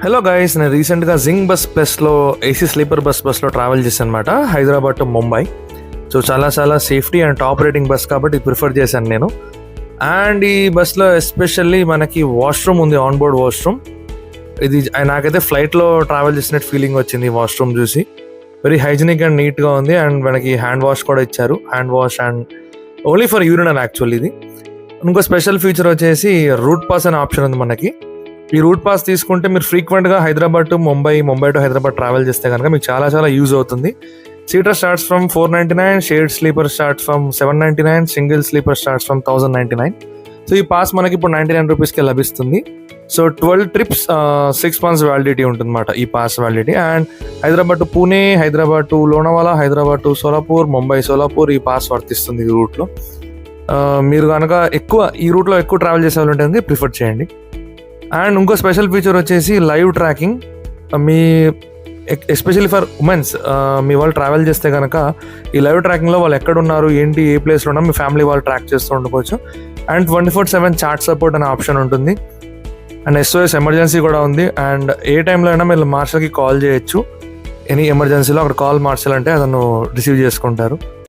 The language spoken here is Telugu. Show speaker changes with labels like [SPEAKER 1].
[SPEAKER 1] హలో గైస్, నేను రీసెంట్గా జింగ్ ప్లస్లో ఏసీ స్లీపర్ బస్లో ట్రావెల్ చేశాను అనమాట, హైదరాబాద్ టు ముంబై. సో చాలా safety and top rating bus కాబట్టి ప్రిఫర్ చేశాను నేను. అండ్ ఈ బస్లో ఎస్పెషల్లీ మనకి వాష్రూమ్ ఉంది, ఆన్ బోర్డ్ వాష్రూమ్. ఇది నాకైతే ఫ్లైట్లో ట్రావెల్ చేసినట్టు ఫీలింగ్ వచ్చింది ఈ వాష్రూమ్ చూసి. వెరీ హైజీనిక్ అండ్ నీట్గా ఉంది. అండ్ మనకి హ్యాండ్ వాష్ కూడా ఇచ్చారు, hand wash and only for urinal actually ఇది. ఇంకో స్పెషల్ ఫీచర్ వచ్చేసి రూట్ పాస్ అనే ఆప్షన్ ఉంది మనకి. ఈ రూట్ పాస్ తీసుకుంటే మీరు ఫ్రీక్వెంట్గా Hyderabad to Mumbai to Hyderabad travel చేస్తే కనుక మీకు చాలా యూజ్ అవుతుంది. Seater starts from 499, shared sleeper starts from 799, single sleeper starts from 1099. So ఈ పాస్ మనకి ఇప్పుడు 99 రూపీస్కి లభిస్తుంది. సో 12 trips, 6 months వ్యాలిడిటీ ఉంటుంది అన్నమాట ఈ pass validity. And Hyderabad to Pune, Hyderabad to Lonavala, Hyderabad to Solapur, Mumbai Solapur ఈ పాస్ వర్తిస్తుంది ఈ రూట్లో. మీరు కనుక ఈ రూట్లో ఎక్కువ ట్రావెల్ చేసే వాళ్ళు ఉంటుంది ప్రిఫర్ చేయండి. అండ్ ఇంకో స్పెషల్ ఫీచర్ వచ్చేసి లైవ్ ట్రాకింగ్. మీ ఎస్పెషల్లీ ఫర్ ఉమెన్స్, మీ వాళ్ళు ట్రావెల్ చేస్తే కనుక ఈ లైవ్ ట్రాకింగ్లో వాళ్ళు ఎక్కడున్నారు, ఏంటి, ఏ ప్లేస్లో ఉన్నా మీ ఫ్యామిలీ వాళ్ళు ట్రాక్ చేస్తూ ఉండవచ్చు. అండ్ 24/7 చాట్ సపోర్ట్ అనే ఆప్షన్ ఉంటుంది. అండ్ SOS ఎమర్జెన్సీ కూడా ఉంది. అండ్ ఏ టైంలో అయినా మీరు మార్షల్కి కాల్ చేయొచ్చు. ఎనీ ఎమర్జెన్సీలో అక్కడ కాల్ మార్షల్ అంటే అతను రిసీవ్ చేసుకుంటారు.